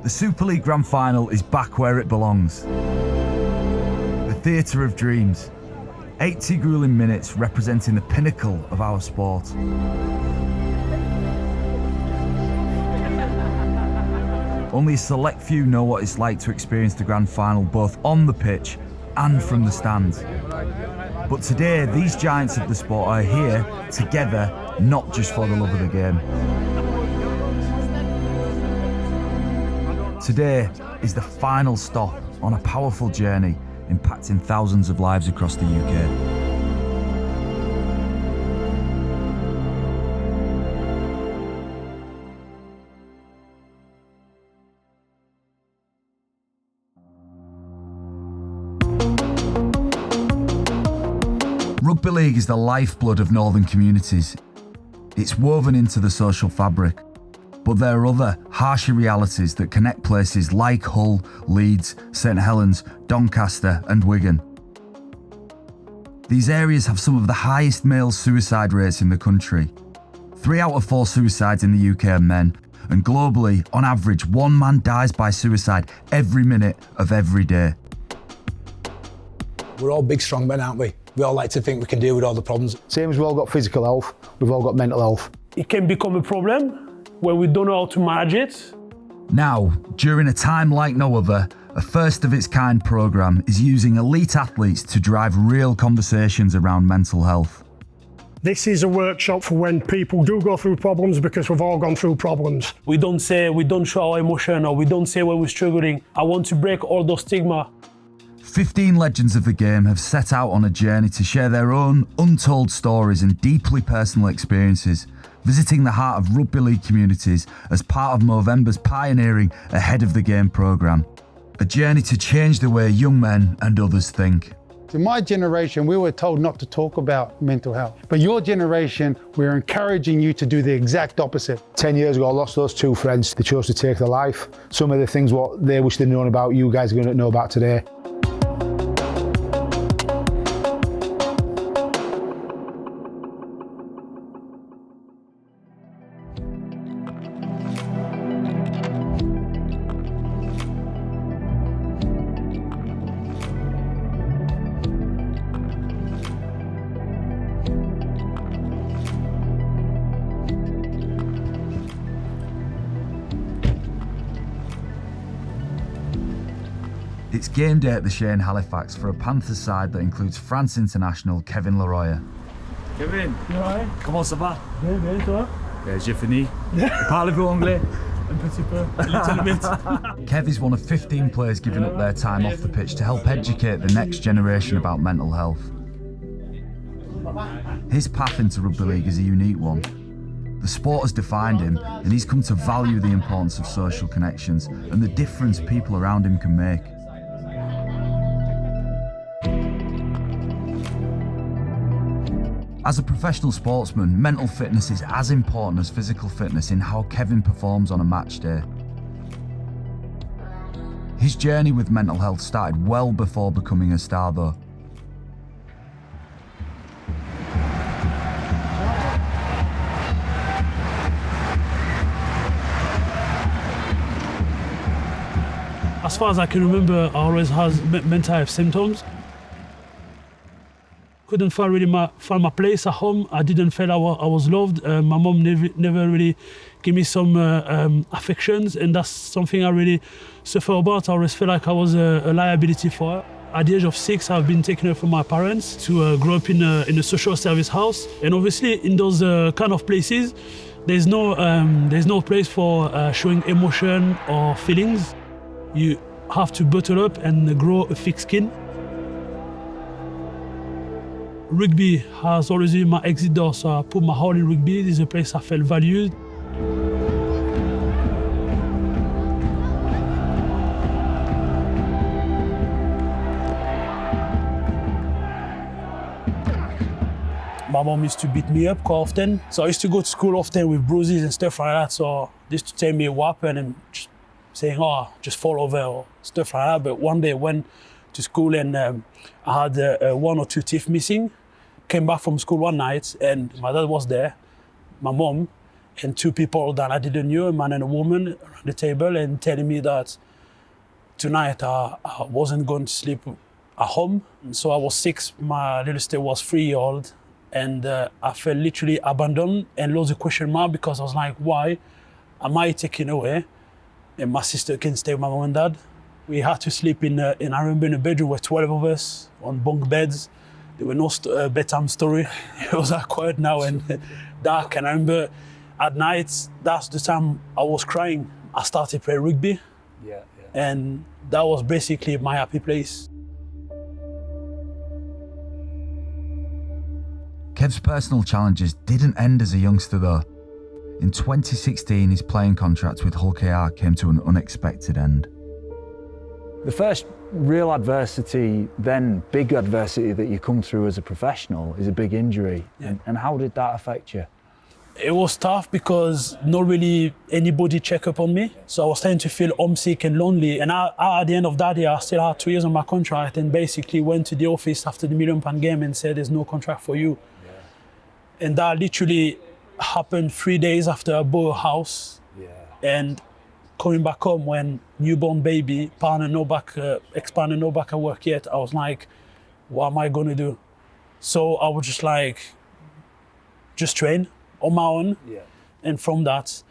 The Super League Grand Final is back where it belongs. The theatre of dreams. 80 grueling minutes representing the pinnacle of our sport. Only a select few know what it's like to experience the Grand Final both on the pitch and from the stands. But today, these giants of the sport are here together, not just for the love of the game. Today is the final stop on a powerful journey impacting thousands of lives across the UK. Rugby league is the lifeblood of northern communities. It's woven into the social fabric. But there are other, harsher realities that connect places like Hull, Leeds, St Helens, Doncaster and Wigan. These areas have some of the highest male suicide rates in the country. 3 out of 4 suicides in the UK are men, and globally, on average, 1 man dies by suicide every minute of every day. We're all big, strong men, aren't we? We all like to think we can deal with all the problems. Same as we've all got physical health, we've all got mental health. It can become a problem when we don't know how to manage it. Now, during a time like no other, a first-of-its-kind programme is using elite athletes to drive real conversations around mental health. This is a workshop for when people do go through problems, because we've all gone through problems. We don't show our emotion, or we don't say when we're struggling. I want to break all those stigma. 15 legends of the game have set out on a journey to share their own untold stories and deeply personal experiences, visiting the heart of rugby league communities as part of Movember's pioneering Ahead of the Game programme. A journey to change the way young men and others think. In my generation, we were told not to talk about mental health. But your generation, we're encouraging you to do the exact opposite. 10 years ago, I lost those 2 friends. They chose to take their life. Some of the things what they wish they'd known about, you guys are going to know about today. It's game day at the SHAY in Halifax for a Panthers side that includes France international Kevin Leroy. Kevin, Comment ça va? bien, bien, toi? J'ai fini. Parlez-vous anglais? Un petit peu, a little bit. Kev is one of 15 players giving up their time off the pitch to help educate the next generation about mental health. His path into rugby league is a unique one. The sport has defined him, and he's come to value the importance of social connections and the difference people around him can make. As a professional sportsman, mental fitness is as important as physical fitness in how Kevin performs on a match day. His journey with mental health started well before becoming a star though. As far as I can remember, I always had mental health symptoms. Couldn't find my place at home. I didn't feel I was loved. My mom never really gave me some affections, and that's something I really suffer about. I always feel like I was a liability for her. At the age of 6, I've been taken away from my parents to grow up in a social service house. And obviously, in those kind of places, there's no place for showing emotion or feelings. You have to bottle up and grow a thick skin. Rugby has always been my exit door, so I put my heart in rugby. This is a place I felt valued. My mom used to beat me up quite often, so I used to go to school often with bruises and stuff like that, so they used to tell me what happened and just saying, oh, just fall over or stuff like that. But one day I went to school and I had 1 or 2 teeth missing. Came back from school one night and my dad was there, my mom, and two people that I didn't know, a man and a woman, around the table and telling me that tonight I wasn't going to sleep at home. And so I was 6, my little sister was 3-year-old, and I felt literally abandoned and lost a question mark because I was like, why am I taken away and my sister can stay with my mom and dad? We had to sleep in I remember in a bedroom with 12 of us on bunk beds. There were no bedtime story. It was quiet now and dark. And I remember at night, that's the time I was crying. I started playing rugby. And that was basically my happy place. Kev's personal challenges didn't end as a youngster though. In 2016, his playing contract with Hull KR came to an unexpected end. The first real adversity, then big adversity that you come through as a professional is a big injury. Yeah. And how did that affect you? It was tough because not really anybody checked up on me. So I was starting to feel homesick and lonely. And at the end of that year, I still had 2 years on my contract and basically went to the office after the £1 million game and said, there's no contract for you. Yeah. And that literally happened 3 days after I bought a house. Yeah. And coming back home when newborn baby, expanding no back at work yet, I was like, what am I going to do? So I was just like, just train on my own, and from that,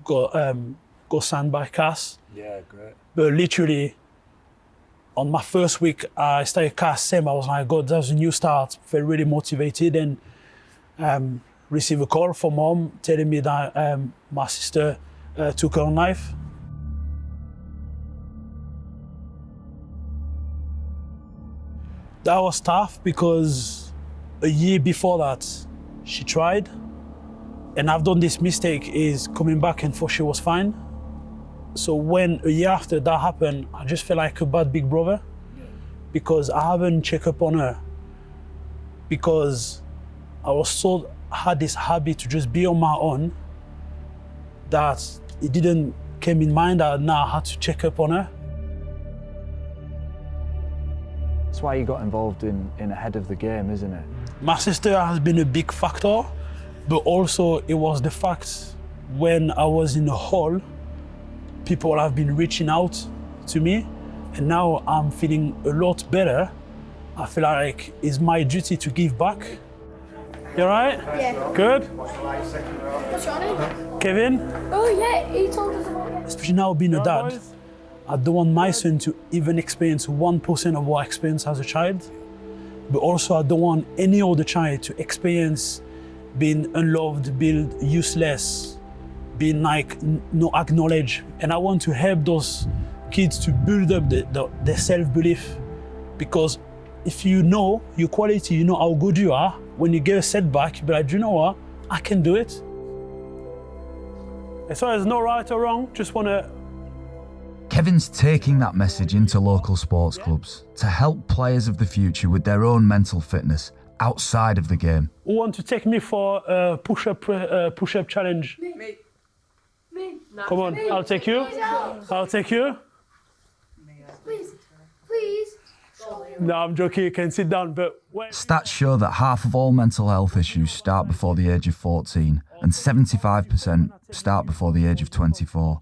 go signed by CAS. Yeah, great. But literally, on my first week, I started CAS same. I was like, God, that was a new start. Felt really motivated, and received a call from mom telling me that my sister took her own life. That was tough because a year before that, she tried. And I've done this mistake is coming back and thought she was fine. So when a year after that happened, I just felt like a bad big brother because I haven't checked up on her because had this habit to just be on my own that it didn't came in mind that now I had to check up on her. That's why you got involved in ahead of the game, isn't it? My sister has been a big factor. But also it was the fact when I was in the hall, people have been reaching out to me and now I'm feeling a lot better. I feel like it's my duty to give back. You all right? Yeah. Good? What's your name? Kevin? Oh yeah, he told us about it. Especially now being a dad, I don't want my son to even experience 1% of what I experienced as a child. But also I don't want any other child to experience being unloved, being useless, being like not acknowledged. And I want to help those kids to build up their self-belief. Because if you know your quality, you know how good you are, when you get a setback, you'll be like, do you know what? I can do it. So there's no right or wrong, just want to... Kevin's taking that message into local sports clubs to help players of the future with their own mental fitness outside of the game. Who want to take me for a push-up challenge? Me. Come on, I'll take you. I'll take you. Please. No, I'm joking, you can sit down, but... Stats show that half of all mental health issues start before the age of 14 and 75% start before the age of 24.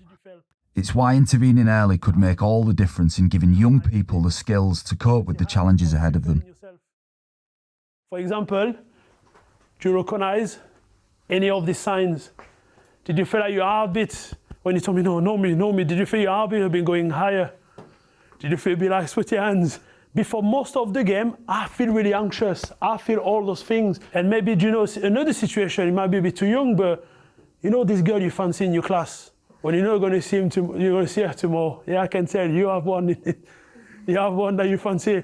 It's why intervening early could make all the difference in giving young people the skills to cope with the challenges ahead of them. For example, do you recognize any of these signs? Did you feel like your heartbeat, when you told me, no, know me, did you feel your heartbeat had been going higher? Did you feel a bit like sweaty hands? Before most of the game, I feel really anxious. I feel all those things. And maybe, you know, another situation, you might be a bit too young, but you know this girl you fancy in your class? When you're not going to see you're going to see her tomorrow. Yeah, I can tell you have one. You have one that you fancy.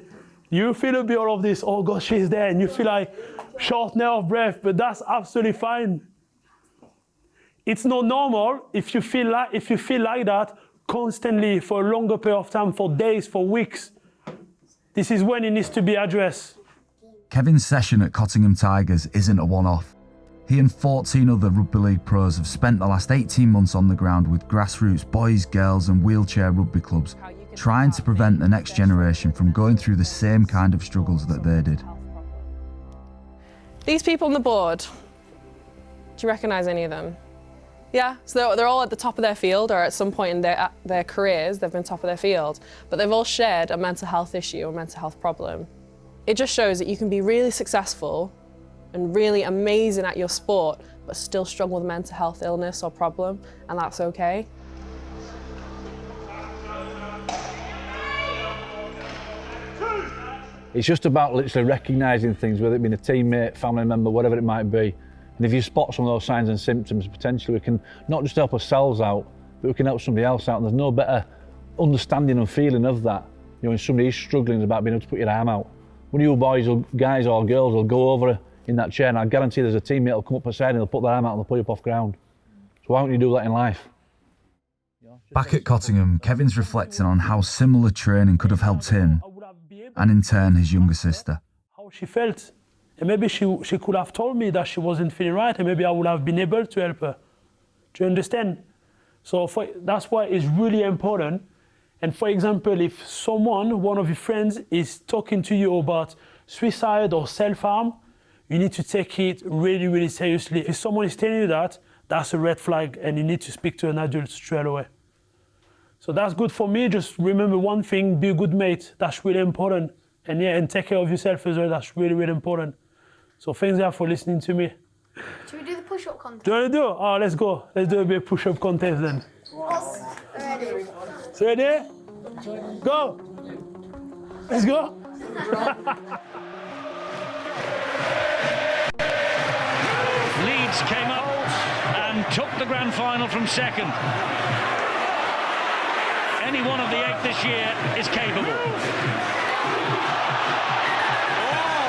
You feel a bit all of this, oh gosh, she's there, and you feel like shortness of breath, but that's absolutely fine. It's not normal if you feel like that constantly for a longer period of time, for days, for weeks. This is when it needs to be addressed. Kevin's session at Cottingham Tigers isn't a one-off. He and 14 other Rugby League pros have spent the last 18 months on the ground with grassroots boys, girls and wheelchair rugby clubs, trying to prevent the next generation from going through the same kind of struggles that they did. These people on the board, do you recognise any of them? Yeah, so they're all at the top of their field, or at some point in their careers, they've been top of their field, but they've all shared a mental health issue or mental health problem. It just shows that you can be really successful and really amazing at your sport, but still struggle with mental health illness or problem, and that's okay. It's just about literally recognising things, whether it be a teammate, family member, whatever it might be. And if you spot some of those signs and symptoms, potentially we can not just help ourselves out, but we can help somebody else out. And there's no better understanding and feeling of that. You know, when somebody is struggling, it's about being able to put your arm out. One of you boys, or guys or girls, will go over in that chair, and I guarantee there's a teammate that'll come up beside and they'll put their arm out and they'll pull you up off ground. So why don't you do that in life? Back at Cottingham, Kevin's reflecting on how similar training could have helped him, and in turn his younger sister. How she felt. And maybe she could have told me that she wasn't feeling right, and maybe I would have been able to help her. Do you understand? So that's why it's really important. And for example, if one of your friends is talking to you about suicide or self-harm, you need to take it really, really seriously. If someone is telling you that, that's a red flag, and you need to speak to an adult straight away. So that's good for me. Just remember one thing, be a good mate. That's really important. And yeah, and take care of yourself as well. That's really, really important. So thanks there for listening to me. Should we do the push-up contest? Do you want to do it? Oh, let's go. Let's do a bit of push-up contest then. Ready. So ready? Go. Let's go. Leeds came up and took the grand final from second. Any one of the 8 this year is capable. Oh,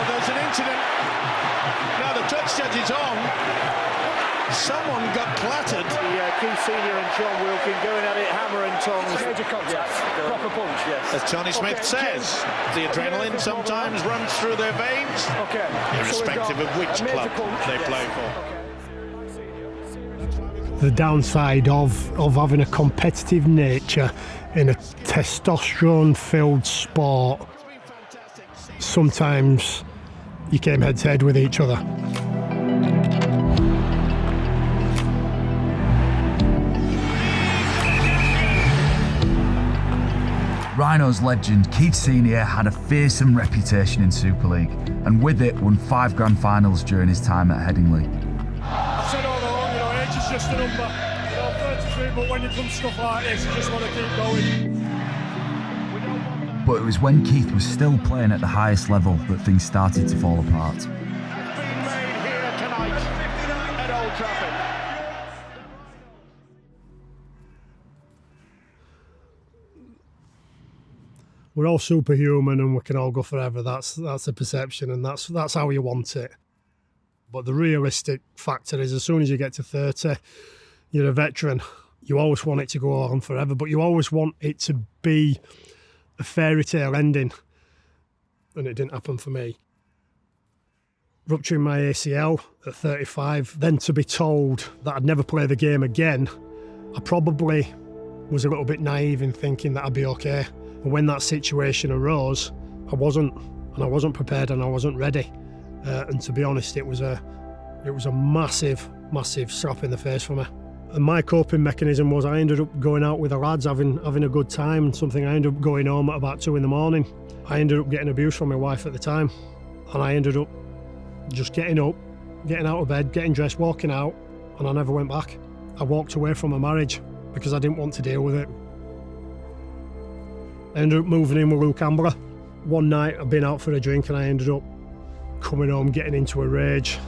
there's an incident. Now the touch judge is on. Someone got clattered. Keith Senior and John Wilkin going at it, hammer and tongs. Major contact, proper punch, yes. As Tony Smith says, the adrenaline sometimes runs through their veins, irrespective of which club they play for. The downside of having a competitive nature in a testosterone-filled sport, sometimes you came head-to-head with each other. Rhinos legend Keith Senior had a fearsome reputation in Super League, and with it won 5 grand finals during his time at Headingley. I've said all along, age is just a number. 33, but when you come to stuff like this, you just want to keep going. But it was when Keith was still playing at the highest level that things started to fall apart. It's been made here tonight at Old Trafford. We're all superhuman and we can all go forever. That's the perception, and that's how you want it. But the realistic factor is, as soon as you get to 30, you're a veteran. You always want it to go on forever, but you always want it to be a fairy tale ending, and it didn't happen for me. Rupturing my ACL at 35, then to be told that I'd never play the game again, I probably was a little bit naive in thinking that I'd be okay. And when that situation arose, I wasn't prepared and I wasn't ready. And to be honest, it was a massive, massive slap in the face for me. And my coping mechanism was I ended up going out with the lads, having a good time, and something I ended up going home at about 2 in the morning. I ended up getting abuse from my wife at the time, and I ended up just getting up, getting out of bed, getting dressed, walking out, and I never went back. I walked away from a marriage because I didn't want to deal with it. I ended up moving in with Luke Ambler. One night I'd been out for a drink and I ended up coming home getting into a rage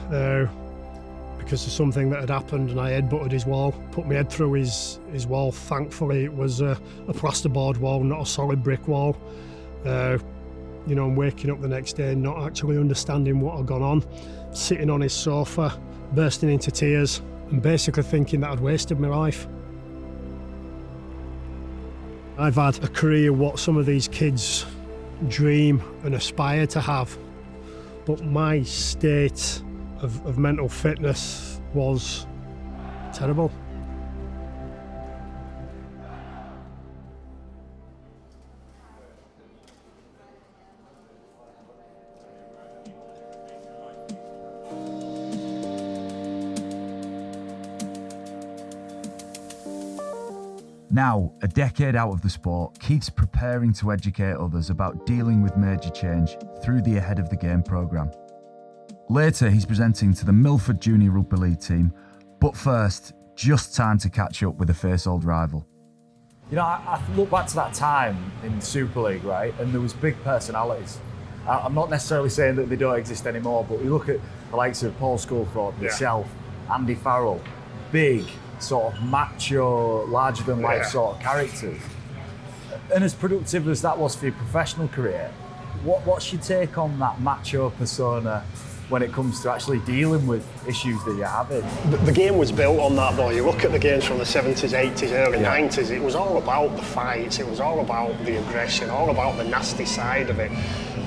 because of something that had happened, and I headbutted his wall, put my head through his wall. Thankfully it was a plasterboard wall, not a solid brick wall. I'm waking up the next day not actually understanding what had gone on, sitting on his sofa, bursting into tears and basically thinking that I'd wasted my life. I've had a career what some of these kids dream and aspire to have, but my state of mental fitness was terrible. Now, a decade out of the sport, Keith's preparing to educate others about dealing with major change through the Ahead of the Game programme. Later, he's presenting to the Milford Junior Rugby League team, but first, just time to catch up with a fierce old rival. You know, I look back to that time in Super League, right, and there was big personalities. I'm not necessarily saying that they don't exist anymore, but we look at the likes of Paul Schoolthorpe, yourself, Andy Farrell, big, sort of macho, larger-than-life sort of characters. And as productive as that was for your professional career, what's your take on that macho persona when it comes to actually dealing with issues that you're having? The game was built on that, though. You look at the games from the 70s, 80s, early 90s, it was all about the fights, it was all about the aggression, all about the nasty side of it.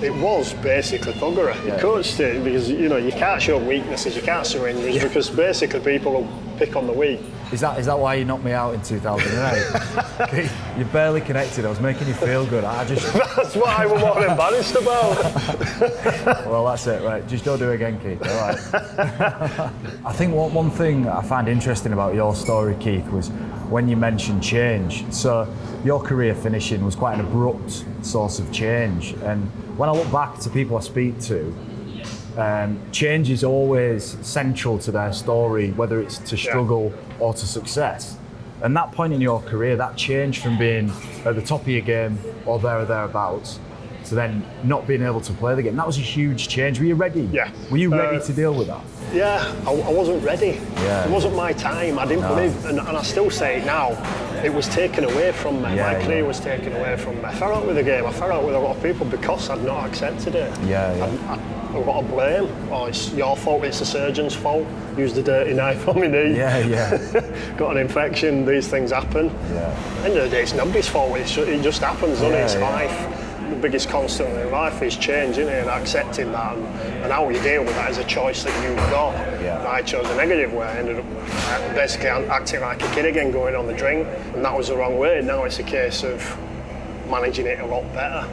It was basically thuggery. You coached it because, you know, you can't show weaknesses, you can't show injuries because basically people will pick on the weak. Is that why you knocked me out in 2008? You barely connected. I was making you feel good. That's what I was more embarrassed about. Well, that's it, right? Just don't do it again, Keith. All right. I think one thing I find interesting about your story, Keith, was when you mentioned change. So your career finishing was quite an abrupt source of change, and when I look back to people I speak to, change is always central to their story, whether it's to struggle or to success. And that point in your career, that change from being at the top of your game or there or thereabouts to then not being able to play the game, that was a huge change. Were you ready? Yeah. Were you ready to deal with that? Yeah, I wasn't ready. It wasn't my time. I didn't believe, and I still say it now, it was taken away from me. My career was taken away from me. I fell out with the game, I fell out with a lot of people because I'd not accepted it. I've got to blame. Oh, it's your fault, it's the surgeon's fault. Used a dirty knife on my knee. Got an infection, these things happen. At the end of the day, it's nobody's fault, it just happens, doesn't it? It's life. The biggest constant in life is change, isn't it? And accepting that, and how you deal with that is a choice that you've got. And I chose a negative way. I ended up basically acting like a kid again, going on the drink, and that was the wrong way. Now it's a case of managing it a lot better.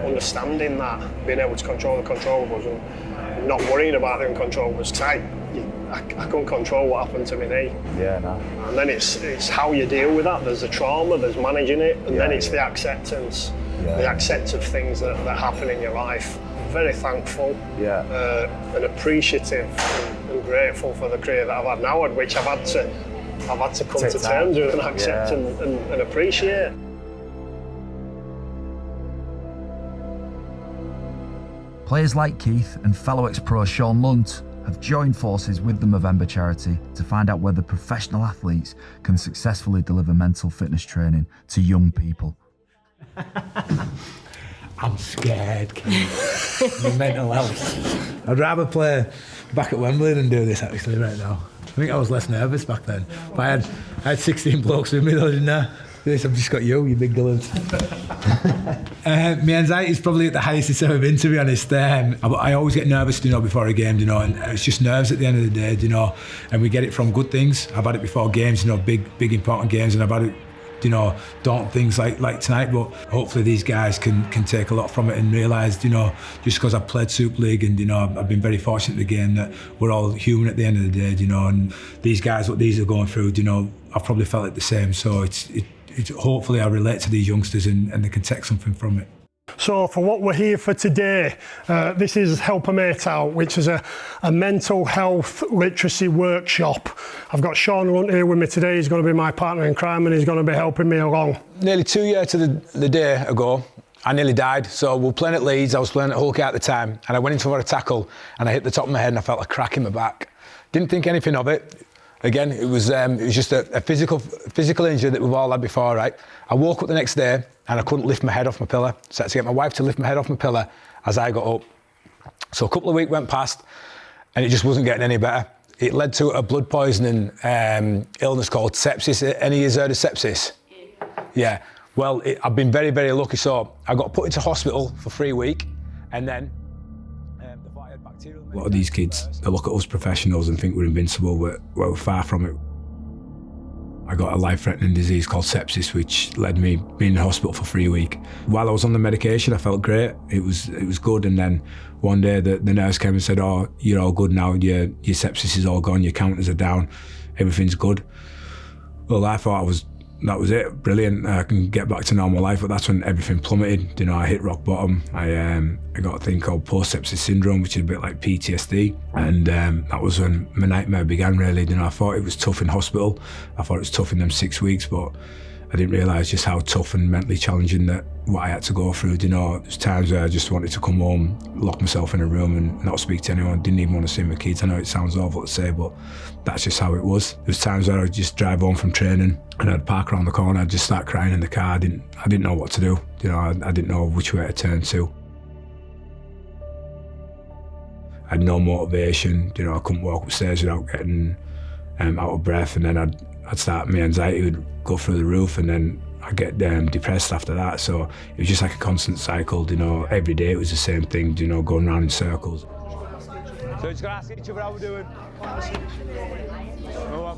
Understanding that, being able to control the controllables and not worrying about the uncontrollables. I couldn't control what happened to my knee. And then it's how you deal with that. There's the trauma, there's managing it, and then it's the acceptance. The accept of things that happen in your life. I'm very thankful and appreciative and grateful for the career that I've had now, which I've had to come to terms with and accept and appreciate. Players like Keith and fellow ex-pro Sean Lunt have joined forces with the Movember charity to find out whether professional athletes can successfully deliver mental fitness training to young people. I'm scared, Keith. My mental health. I'd rather play back at Wembley than do this actually right now. I think I was less nervous back then. But I had 16 blokes with me though, didn't I? I've just got you big galoot. My anxiety is probably at the highest it's ever been, to be honest. I always get nervous, before a game, and it's just nerves at the end of the day, and we get it from good things. I've had it before games, big important games, and I've had it, daunting things like tonight, but hopefully these guys can take a lot from it and realise, just because I've played Super League and, I've been very fortunate in the game that we're all human at the end of the day, and these guys, what these are going through, I've probably felt it the same, so it's hopefully I relate to these youngsters and they can take something from it. So for what we're here for today, this is Help a Mate Out, which is a mental health literacy workshop. I've got Sean Lunt here with me today. He's going to be my partner in crime and he's going to be helping me along. Nearly 2 years to the day ago, I nearly died. So we were playing at Leeds, I was playing at Hull at the time, and I went in for a tackle and I hit the top of my head and I felt a crack in my back. Didn't think anything of it. Again, it was just a physical injury that we've all had before, right? I woke up the next day and I couldn't lift my head off my pillow. So I had to get my wife to lift my head off my pillow as I got up. So a couple of weeks went past and it just wasn't getting any better. It led to a blood poisoning illness called sepsis. Any of you heard of sepsis? Yeah. Well, I've been very, very lucky. So I got put into hospital for 3 weeks and then a lot of these kids, they look at us professionals and think we're invincible, but we're far from it. I got a life-threatening disease called sepsis, which led me being in hospital for 3 weeks. While I was on the medication, I felt great. It was good, and then one day the nurse came and said, "Oh, you're all good now. Your sepsis is all gone. Your counters are down. Everything's good." Well, I thought I was that was it, brilliant. I can get back to normal life, but that's when everything plummeted. You know, I hit rock bottom. I got a thing called post-sepsis syndrome, which is a bit like PTSD, and that was when my nightmare began, really. You know, I thought it was tough in hospital. I thought it was tough in them 6 weeks, but I didn't realise just how tough and mentally challenging that what I had to go through. You know, there's times where I just wanted to come home, lock myself in a room and not speak to anyone. Didn't even want to see my kids. I know it sounds awful to say, but that's just how it was. There was times where I'd just drive home from training and I'd park around the corner, I'd just start crying in the car. I didn't know what to do. You know, I didn't know which way to turn to. I had no motivation. You know, I couldn't walk upstairs without getting out of breath, and then I'd start, my anxiety would go through the roof, and then I'd get depressed after that. So it was just like a constant cycle, you know. Every day it was the same thing, you know, going round in circles. So just gonna ask each other how we're doing. I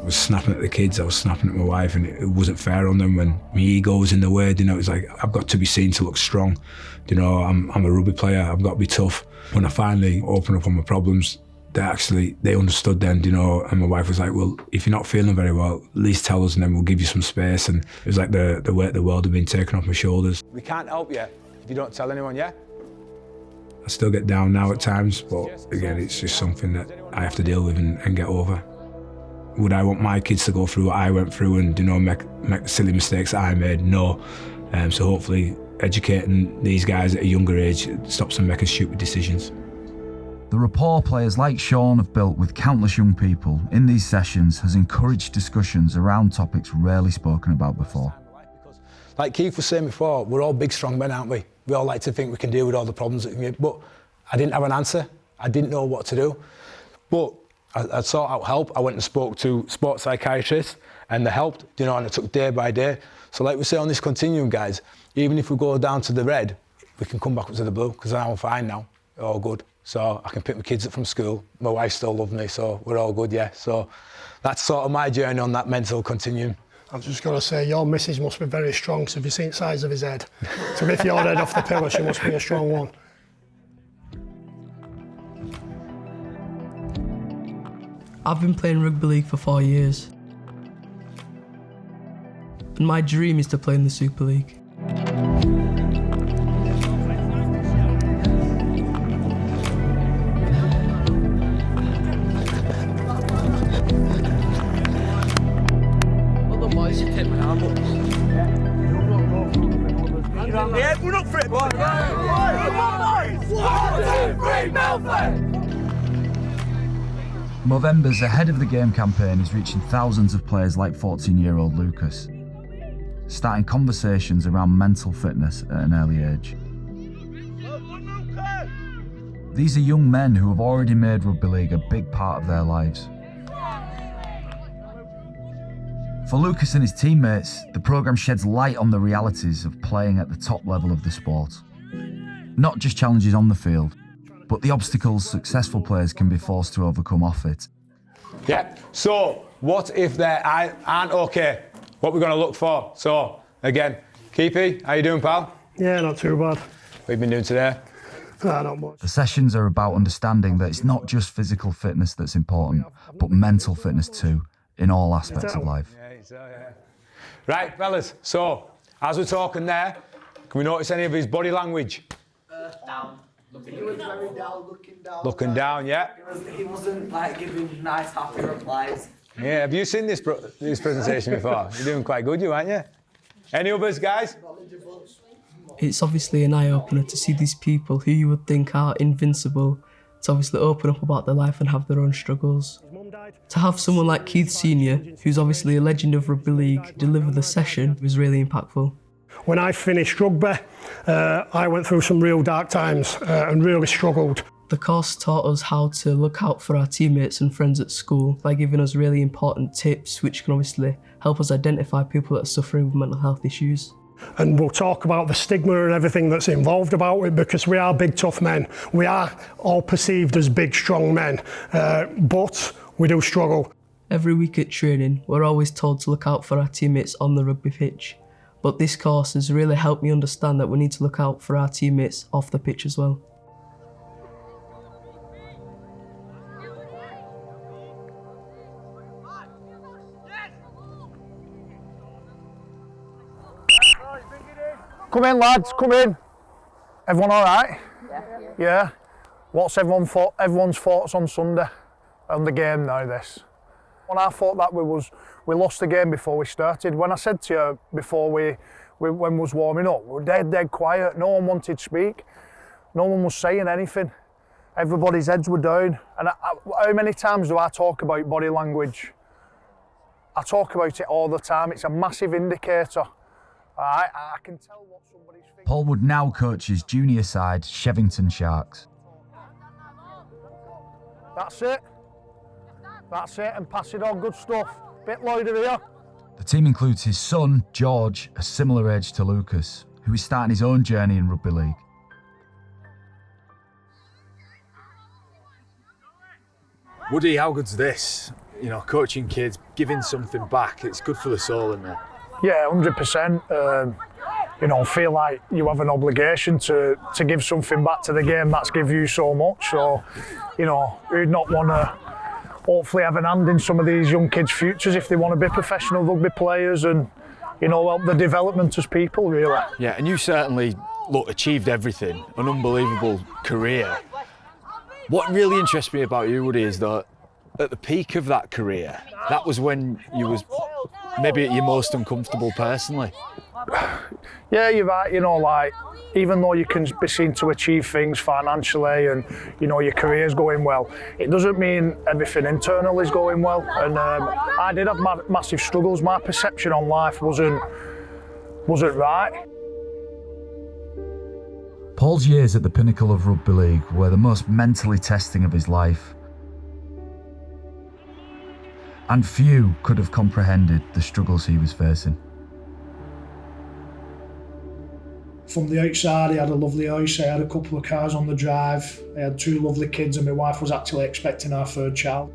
was snapping at the kids, I was snapping at my wife, and it wasn't fair on them when my ego was in the way. You know, it was like, I've got to be seen to look strong. You know, I'm a rugby player, I've got to be tough. When I finally opened up on my problems, they understood then, you know, and my wife was like, well, if you're not feeling very well, at least tell us and then we'll give you some space. And it was like the weight of the world had been taken off my shoulders. We can't help you if you don't tell anyone, yeah? I still get down now at times, but again, it's just something that I have to deal with and get over. Would I want my kids to go through what I went through and, you know, make the silly mistakes that I made? No. So hopefully educating these guys at a younger age stops them making stupid decisions. The rapport players like Sean have built with countless young people in these sessions has encouraged discussions around topics rarely spoken about before. Like Keith was saying before, we're all big, strong men, aren't we? We all like to think we can deal with all the problems that we get, but I didn't have an answer. I didn't know what to do. But I sought out help. I went and spoke to sports psychiatrists, and they helped, you know, and it took day by day. So like we say on this continuum, guys, even if we go down to the red, we can come back up to the blue, because I'm fine now, all good. So I can pick my kids up from school. My wife still loves me, so we're all good, yeah. So that's sort of my journey on that mental continuum. I was just going to say, your missus must be very strong, so have you seen the size of his head? To rip your head off the pillow, she must be a strong one. I've been playing rugby league for 4 years. And my dream is to play in the Super League. Yeah, we're up for it, boys. Movember's Ahead of the Game campaign is reaching thousands of players like 14-year-old Lucas, starting conversations around mental fitness at an early age. These are young men who have already made rugby league a big part of their lives. For Lucas and his teammates, the programme sheds light on the realities of playing at the top level of the sport. Not just challenges on the field, but the obstacles successful players can be forced to overcome off it. Yeah, so what if they aren't okay? What we're going to look for? So, again, Keepy, how you doing, pal? Yeah, not too bad. What have you been doing today? Not much. The sessions are about understanding that it's not just physical fitness that's important, but mental fitness too, in all aspects of life. Right, fellas, so, as we're talking there, can we notice any of his body language? Down. He was very down, looking down. Looking down, yeah? He wasn't like giving nice, happy replies. Yeah, have you seen this presentation before? You're doing quite good, aren't you? Any others, guys? It's obviously an eye-opener to see these people who you would think are invincible, to obviously open up about their life and have their own struggles. To have someone like Keith Sr., who's obviously a legend of rugby league, deliver the session was really impactful. When I finished rugby, I went through some real dark times and really struggled. The course taught us how to look out for our teammates and friends at school by giving us really important tips which can obviously help us identify people that are suffering with mental health issues. And we'll talk about the stigma and everything that's involved about it, because we are big, tough men. We are all perceived as big, strong men, but we do struggle. Every week at training, we're always told to look out for our teammates on the rugby pitch. But this course has really helped me understand that we need to look out for our teammates off the pitch as well. Come in, lads, come in. Everyone all right? Yeah. What's everyone's thoughts on Sunday? On the game now, this? When I thought that we lost the game before we started. When I said to you before when we was warming up, we were dead quiet. No one wanted to speak. No one was saying anything. Everybody's heads were down. And how many times do I talk about body language? I talk about it all the time. It's a massive indicator. I can tell what somebody's thinking. Paul would now coach his junior side, SHEVINGTON Sharks. That's it. That's it, and pass it on, good stuff. Bit louder here. The team includes his son, George, a similar age to Lucas, who is starting his own journey in rugby league. Woody, how good's this? You know, coaching kids, giving something back. It's good for the soul, isn't it? Yeah, 100%. You know, feel like you have an obligation to give something back to the game that's give you so much. So, you know, who'd not want to hopefully have an hand in some of these young kids' futures if they want to be professional rugby players and, you know, help the development as people, really. Yeah, and you certainly, look, achieved everything, an unbelievable career. What really interests me about you, Woody, is that at the peak of that career, that was when you was maybe at your most uncomfortable personally. Yeah, you're right, you know, like, even though you can be seen to achieve things financially and, you know, your career's going well, it doesn't mean everything internal is going well. And I did have massive struggles. My perception on life wasn't right. Paul's years at the pinnacle of rugby league were the most mentally testing of his life. And few could have comprehended the struggles he was facing. From the outside, I had a lovely house, I had a couple of cars on the drive, I had 2 lovely kids and my wife was actually expecting our 3rd child.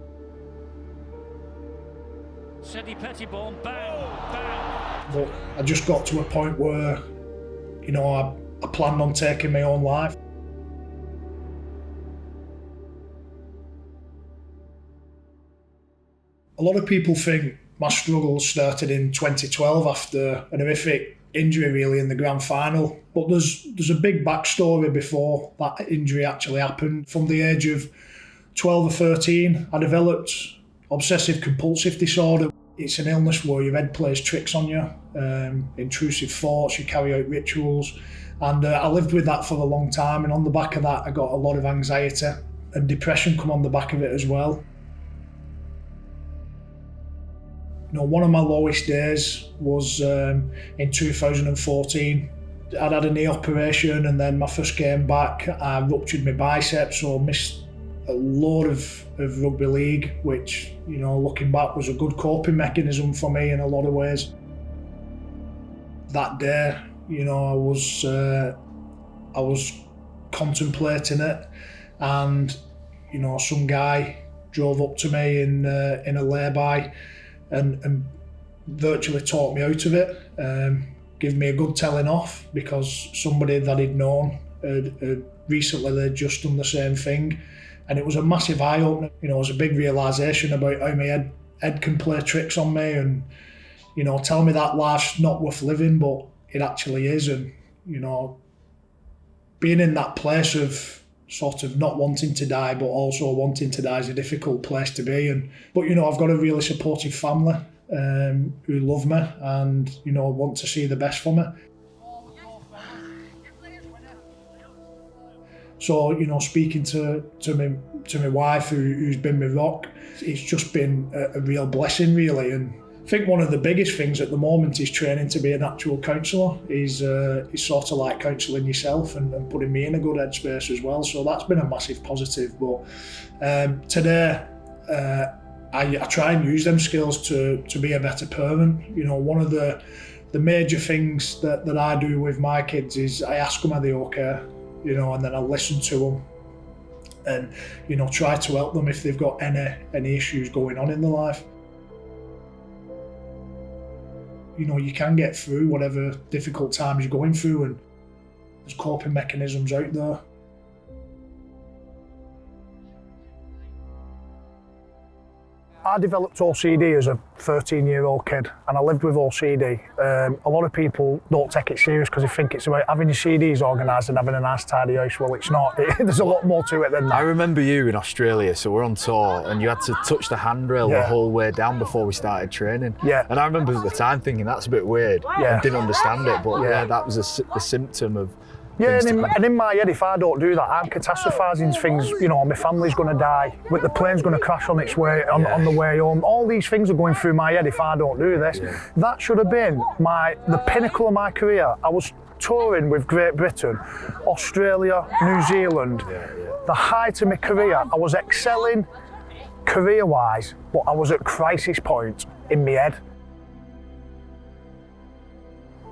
Sydney Pettyborn, bang. But I just got to a point where, you know, I planned on taking my own life. A lot of people think my struggles started in 2012 after an horrific injury really in the grand final, but there's a big backstory before that injury actually happened. From the age of 12 or 13 I developed obsessive compulsive disorder. It's an illness where your head plays tricks on you, intrusive thoughts, you carry out rituals, and I lived with that for a long time, and on the back of that I got a lot of anxiety and depression come on the back of it as well. You know, one of my lowest days was in 2014. I'd had a knee operation and then my first game back I ruptured my biceps, so I missed a lot of rugby league, which, you know, looking back was a good coping mechanism for me in a lot of ways. That day, you know, I was contemplating it, and, you know, some guy drove up to me in a lay-by and virtually talked me out of it, give me a good telling off, because somebody that he'd known had recently they'd just done the same thing, and it was a massive eye-opener. You know, it was a big realisation about how my head can play tricks on me, and, you know, tell me that life's not worth living, but it actually is. And, you know, being in that place of sort of not wanting to die but also wanting to die is a difficult place to be. But, you know, I've got a really supportive family who love me and, you know, want to see the best for me. So, you know, speaking to my wife who's been my rock, it's just been a real blessing really. And I think one of the biggest things at the moment is training to be an actual counsellor. Is sort of like counselling yourself and putting me in a good headspace as well. So that's been a massive positive. But today, I try and use them skills to be a better parent. You know, one of the major things that I do with my kids is I ask them, are they okay? You know, and then I listen to them and, you know, try to help them if they've got any issues going on in their life. You know, you can get through whatever difficult times you're going through, and there's coping mechanisms out there. I developed OCD as a 13-year-old kid, and I lived with OCD. A lot of people don't take it serious because they think it's about having your CDs organised and having a nice tidy house. Well, it's not. There's a lot more to it than that. I remember you in Australia, so we're on tour, and you had to touch the handrail the whole way down before we started training. Yeah. And I remember at the time thinking that's a bit weird. Yeah. I didn't understand it, but that was a symptom of. Yeah, and in my head, if I don't do that, I'm catastrophising things. You know, my family's going to die, the plane's going to crash on its way on the way home. All these things are going through my head if I don't do this. Yeah. That should have been the pinnacle of my career. I was touring with Great Britain, Australia, New Zealand. The height of my career, I was excelling career-wise, but I was at crisis point in my head.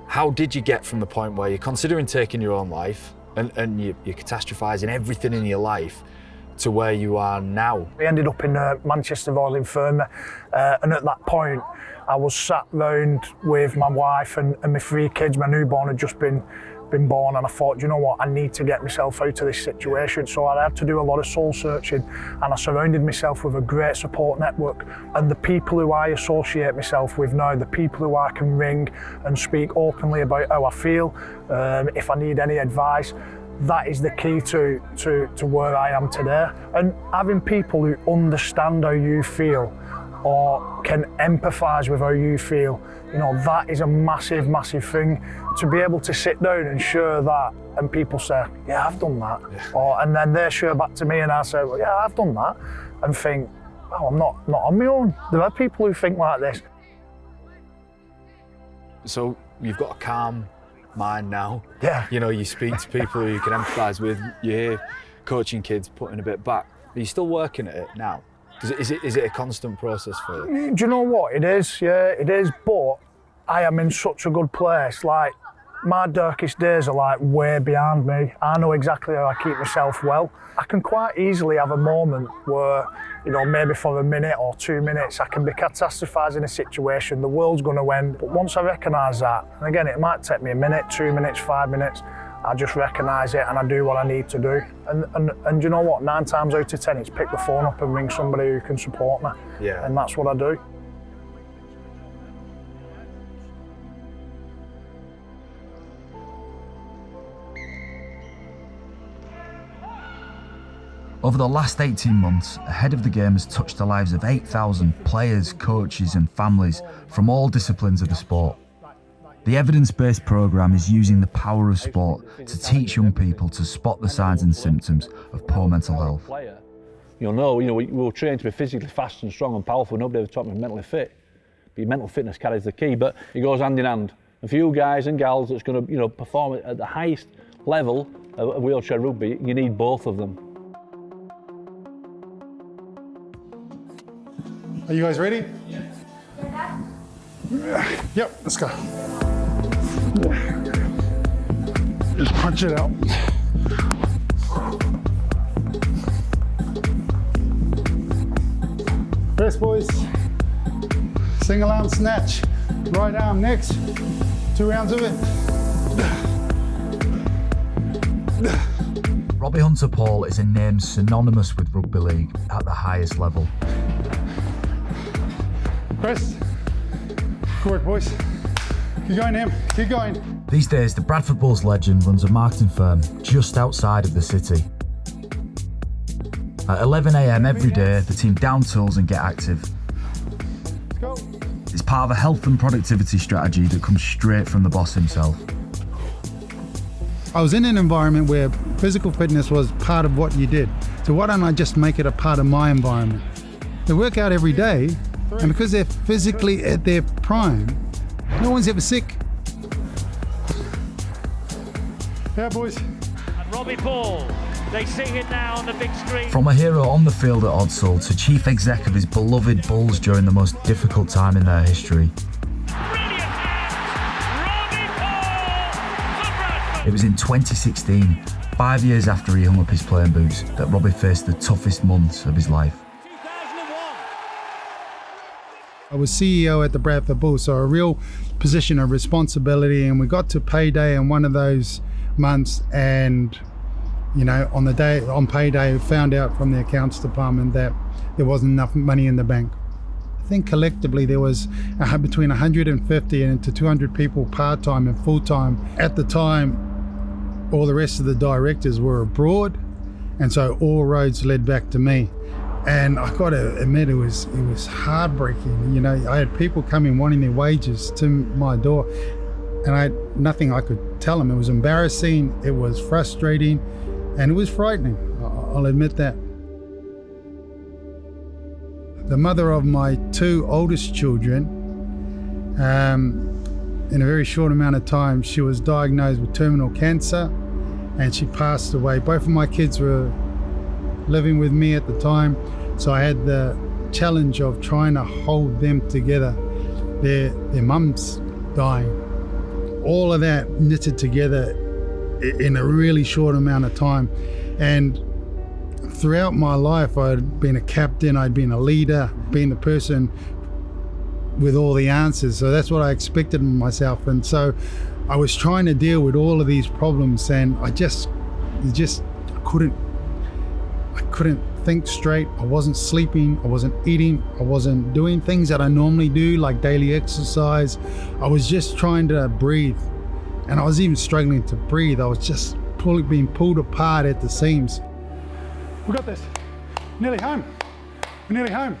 How did you get from the point where you're considering taking your own life and you're catastrophising everything in your life to where you are now? I ended up in Manchester Royal Infirmary, and at that point I was sat round with my wife and my 3 kids. My newborn had just been born, and I thought, you know what, I need to get myself out of this situation. So I had to do a lot of soul searching, and I surrounded myself with a great support network. And the people who I associate myself with now, the people who I can ring and speak openly about how I feel, if I need any advice, that is the key to where I am today. And having people who understand how you feel or can empathise with how you feel, you know, that is a massive, massive thing. To be able to sit down and share that, and people say, yeah, I've done that. And then they share back to me and I say, well, yeah, I've done that. And think, oh, I'm not on my own. There are people who think like this. So you've got a calm mind now. Yeah. You know, you speak to people who you can empathise with, you're here coaching kids, putting a bit back. Are you still working at it now? Is it a constant process for you? Do you know what? It is, yeah, it is, but I am in such a good place. Like, my darkest days are like way behind me. I know exactly how I keep myself well. I can quite easily have a moment where, you know, maybe for a minute or 2 minutes, I can be catastrophising a situation, the world's going to end. But once I recognise that, and again, it might take me a minute, 2 minutes, 5 minutes, I just recognise it and I do what I need to do. And you know what, 9 times out of 10, it's pick the phone up and ring somebody who can support me. Yeah. And that's what I do. Over the last 18 months, Ahead of the Game has touched the lives of 8,000 players, coaches and families from all disciplines of the sport. The evidence-based programme is using the power of sport to teach young people to spot the signs and symptoms of poor mental health. You'll know, we were trained to be physically fast and strong and powerful. Nobody ever taught me mentally fit. But your mental fitness carries the key, but it goes hand in hand. And for you guys and gals that's going to, perform at the highest level of wheelchair rugby, you need both of them. Are you guys ready? Yep, let's go. Just punch it out. Press, boys. Single arm snatch. Right arm next. 2 rounds of it. Robbie Hunter-Paul is a name synonymous with rugby league at the highest level. Press. Good work, boys. Keep going, Em. Keep going. These days, the Bradford Bulls legend runs a marketing firm just outside of the city. At 11 a.m. every day, the team down tools and get active. It's part of a health and productivity strategy that comes straight from the boss himself. I was in an environment where physical fitness was part of what you did. So why don't I just make it a part of my environment? They work out every day, and because they're physically at their prime, no one's ever sick. Yeah, boys. And Robbie Paul, they sing it now on the big screen. From a hero on the field at Odsal to chief exec of his beloved Bulls during the most difficult time in their history. It was in 2016, 5 years after he hung up his playing boots, that Robbie faced the toughest months of his life. I was CEO at the Bradford Bulls, so a real position of responsibility, and we got to payday in one of those months, and on payday, found out from the accounts department that there wasn't enough money in the bank. think collectively there was between 150 and to 200 people part-time and full-time. At the time, all the rest of the directors were abroad, and so all roads led back to me. And I got to admit, it was heartbreaking. You know, I had people coming wanting their wages to my door, and I had nothing I could tell them. It was embarrassing, it was frustrating, and it was frightening. I'll admit that. The mother of my two oldest children, in a very short amount of time, she was diagnosed with terminal cancer, and she passed away. Both of my kids were living with me at the time, so I had the challenge of trying to hold them together. Their mum's dying. All of that knitted together in a really short amount of time. And throughout my life, I'd been a captain, I'd been a leader, been the person with all the answers. So that's what I expected of myself. And so I was trying to deal with all of these problems, and I couldn't think straight. I wasn't sleeping, I wasn't eating, I wasn't doing things that I normally do, like daily exercise. I was just trying to breathe, and I was even struggling to breathe. I was just being pulled apart at the seams. We got this. Nearly home. We're nearly home.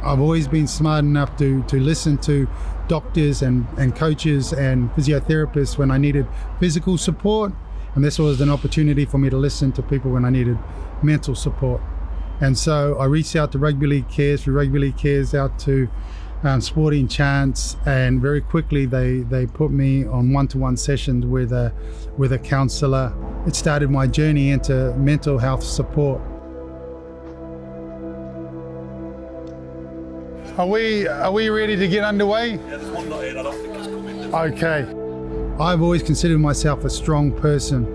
I've always been smart enough to listen to doctors and coaches and physiotherapists when I needed physical support, and this was an opportunity for me to listen to people when I needed mental support. And so I reached out to Rugby League Cares, through Rugby League Cares out to Sporting Chance, and very quickly they put me on one-to-one sessions with a counsellor. It started my journey into mental health support. Are we ready to get underway? Yeah, there's one not here, I don't think it's coming. Okay. I've always considered myself a strong person,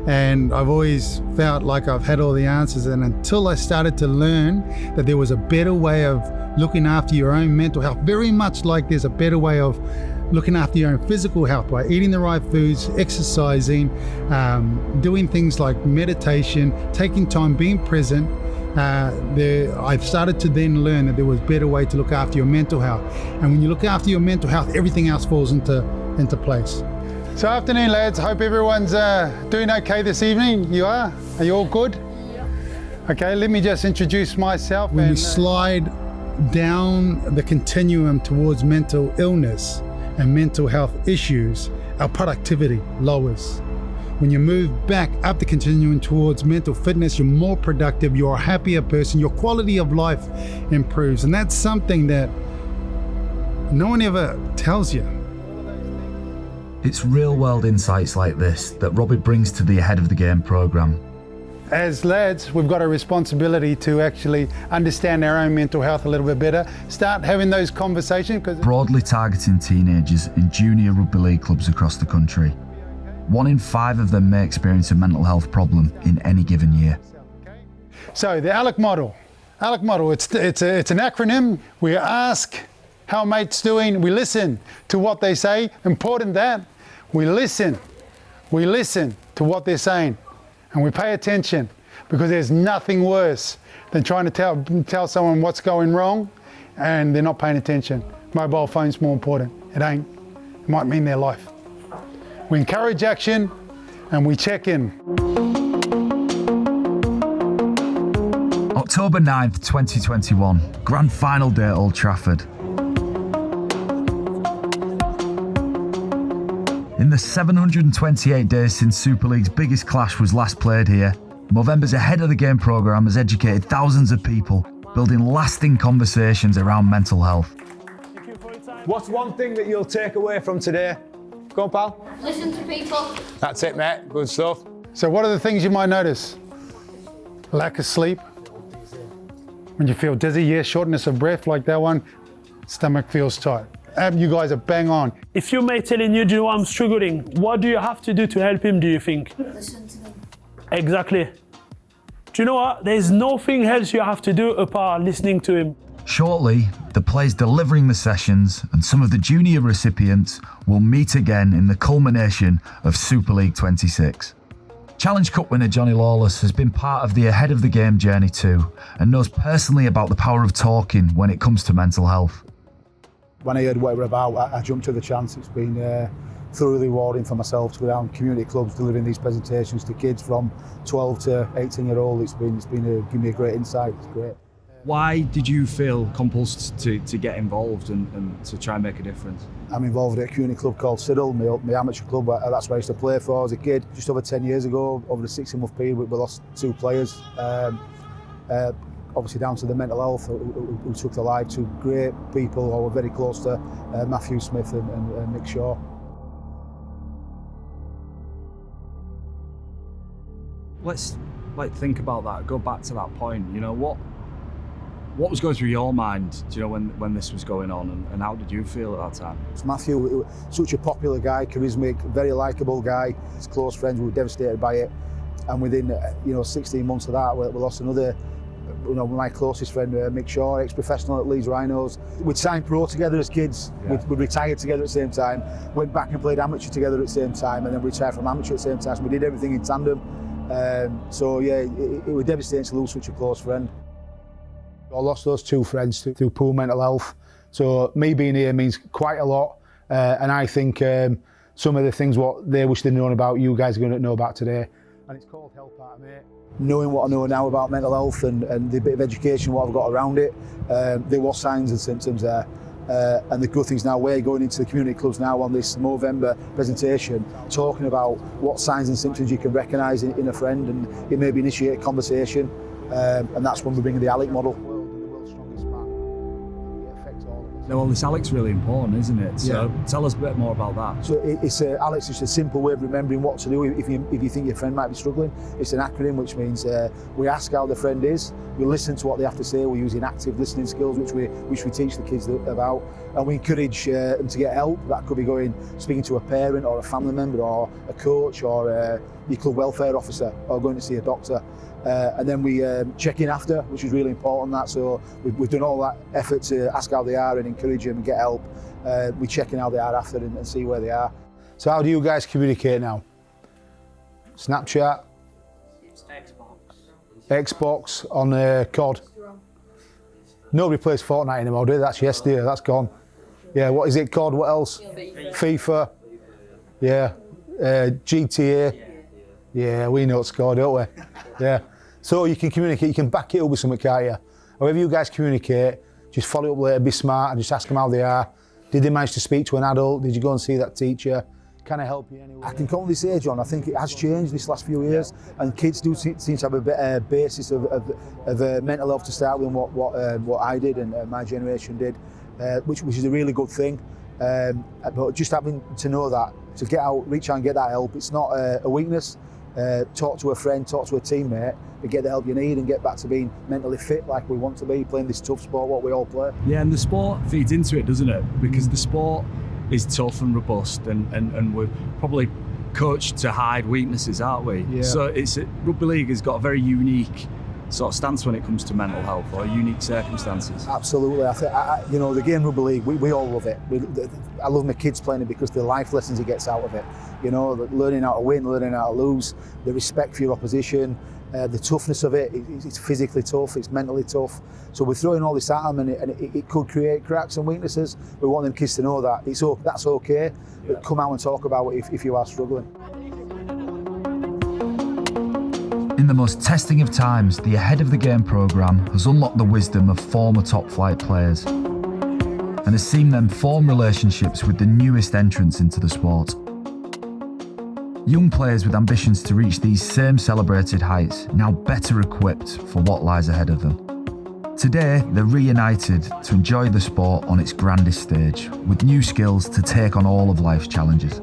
and I've always felt like I've had all the answers. And until I started to learn that there was a better way of looking after your own mental health, very much like there's a better way of looking after your own physical health by eating the right foods, exercising, doing things like meditation, taking time, being present. I started to then learn that there was a better way to look after your mental health. And when you look after your mental health, everything else falls into place. So afternoon, lads. Hope everyone's doing okay this evening. You are? Are you all good? Yeah. Okay, let me just introduce myself. When we slide down the continuum towards mental illness and mental health issues, our productivity lowers. When you move back up the continuum towards mental fitness, you're more productive, you're a happier person, your quality of life improves. And that's something that no one ever tells you. It's real-world insights like this that Robbie brings to the Ahead of the Game programme. As lads, we've got a responsibility to actually understand our own mental health a little bit better, start having those conversations. Broadly targeting teenagers in junior rugby league clubs across the country. 1 in 5 of them may experience a mental health problem in any given year. So the ALEC model. ALEC model, it's an acronym. We ask how a mate's doing, we listen to what they say. Important that we listen to what they're saying, and we pay attention, because there's nothing worse than trying to tell someone what's going wrong and they're not paying attention. Mobile phone's more important. It ain't. It might mean their life. We encourage action and we check in. October 9th, 2021, grand final day at Old Trafford. In the 728 days since Super League's biggest clash was last played here, Movember's Ahead of the Game programme has educated thousands of people, building lasting conversations around mental health. What's one thing that you'll take away from today? Go on, pal. Listen to people. That's it, mate. Good stuff. So what are the things you might notice? Lack of sleep. When you feel dizzy, yeah, shortness of breath like that one. Stomach feels tight. You guys are bang on. If your mate telling you, do you know I'm struggling, what do you have to do to help him, do you think? Listen to them. Exactly. Do you know what? There's nothing else you have to do apart listening to him. Shortly, the players delivering the sessions and some of the junior recipients will meet again in the culmination of Super League 26. Challenge Cup winner Johnny Lawless has been part of the Ahead of the Game journey too, and knows personally about the power of talking when it comes to mental health. When I heard what it was about, I jumped to the chance. It's been thoroughly rewarding for myself to go down community clubs delivering these presentations to kids from 12 to 18-year-old. It's been given me a great insight. It's great. Why did you feel compulsed to get involved and to try and make a difference? I'm involved at a community club called Siddle, my amateur club. That's where I used to play for as a kid. Just over 10 years ago, over the 16-month period, we lost 2 players. Obviously down to the mental health who took their life, 2 great people who were very close to Matthew Smith and Nick Shaw. Let's think about that, go back to that point. You know, what was going through your mind, you know, when this was going on, and how did you feel at that time? Matthew, such a popular guy, charismatic, very likeable guy. His close friends were devastated by it, and within 16 months of that, we lost another. My closest friend, Mick Shaw, ex-professional at Leeds Rhinos. We'd signed pro together as kids, we'd retired together at the same time, went back and played amateur together at the same time, and then we retired from amateur at the same time, so we did everything in tandem. It was devastating to lose such a close friend. I lost those 2 friends through poor mental health, so me being here means quite a lot, and I think some of the things what they wish they'd known about, you guys are going to know about today. And it's called Help Out, mate. Knowing what I know now about mental health and the bit of education what I've got around it, there were signs and symptoms there. And the good things now, we're going into the community clubs now on this Movember presentation, talking about what signs and symptoms you can recognise in a friend, and it maybe initiate a conversation. And that's when we bring in the ALEC model. No, well, this ALEC's really important, isn't it? So tell us a bit more about that. So it's ALEC's just a simple way of remembering what to do if you think your friend might be struggling. It's an acronym which means we ask how the friend is, we listen to what they have to say, we're using active listening skills which we teach the kids about, and we encourage them to get help. That could be speaking to a parent or a family member or a coach or your club welfare officer, or going to see a doctor. And then we check in after, which is really important. So we've done all that effort to ask how they are and encourage them and get help. We check in how they are after and see where they are. So how do you guys communicate now? Snapchat? It's Xbox on COD? Nobody plays Fortnite anymore, do they? That's yesterday, that's gone. Yeah, what is it, COD? What else? FIFA? Yeah. GTA? Yeah, we know it's COD, don't we? Yeah. So you can communicate, you can back it up with something, can't you? However you guys communicate, just follow up later, be smart and just ask them how they are. Did they manage to speak to an adult? Did you go and see that teacher? Can I help you anyway? I can confidently say, John, I think it has changed this last few years, and kids do seem to have a better basis of mental health to start with than what I did and my generation did, which is a really good thing. But just having to know that, to get out, reach out and get that help, it's not a weakness. Talk to a friend, talk to a teammate, and get the help you need and get back to being mentally fit like we want to be, playing this tough sport, what we all play. Yeah, and the sport feeds into it, doesn't it? Because the sport is tough and robust, and we're probably coached to hide weaknesses, aren't we? Yeah. So Rugby League has got a very unique sort of stance when it comes to mental health or unique circumstances. Absolutely. I think the game Rugby League, we all love it. I love my kids playing it because the life lessons it gets out of it. Learning how to win, learning how to lose, the respect for your opposition, the toughness of it. It's physically tough, it's mentally tough. So we're throwing all this at them, and it could create cracks and weaknesses. We want them kids to know that that's okay. But come out and talk about it if you are struggling. In the most testing of times, the Ahead of the Game programme has unlocked the wisdom of former top flight players and has seen them form relationships with the newest entrants into the sport. Young players with ambitions to reach these same celebrated heights, now better equipped for what lies ahead of them. Today, they're reunited to enjoy the sport on its grandest stage, with new skills to take on all of life's challenges.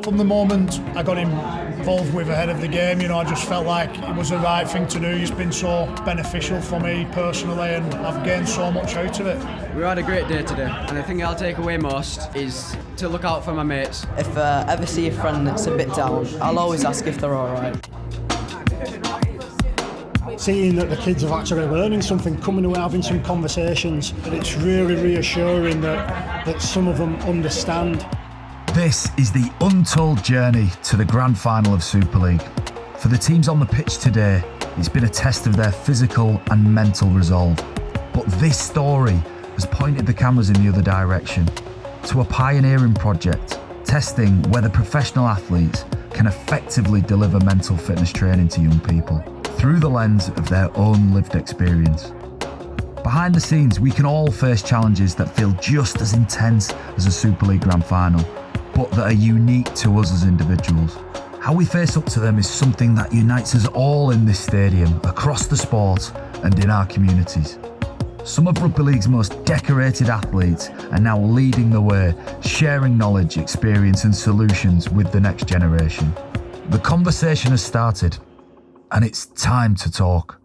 From the moment I got involved with Ahead of the Game, I just felt like it was the right thing to do. It's been so beneficial for me personally, and I've gained so much out of it. We had a great day today, and the thing I'll take away most is to look out for my mates. If I ever see a friend that's a bit down, I'll always ask if they're all right. Seeing that the kids are actually learning something, coming away having some conversations, and it's really reassuring that some of them understand. This is the untold journey to the grand final of Super League. For the teams on the pitch today, it's been a test of their physical and mental resolve. But this story has pointed the cameras in the other direction, to a pioneering project, testing whether professional athletes can effectively deliver mental fitness training to young people through the lens of their own lived experience. Behind the scenes, we can all face challenges that feel just as intense as a Super League Grand Final, but that are unique to us as individuals. How we face up to them is something that unites us all in this stadium, across the sport and in our communities. Some of Rugby League's most decorated athletes are now leading the way, sharing knowledge, experience and solutions with the next generation. The conversation has started, and it's time to talk.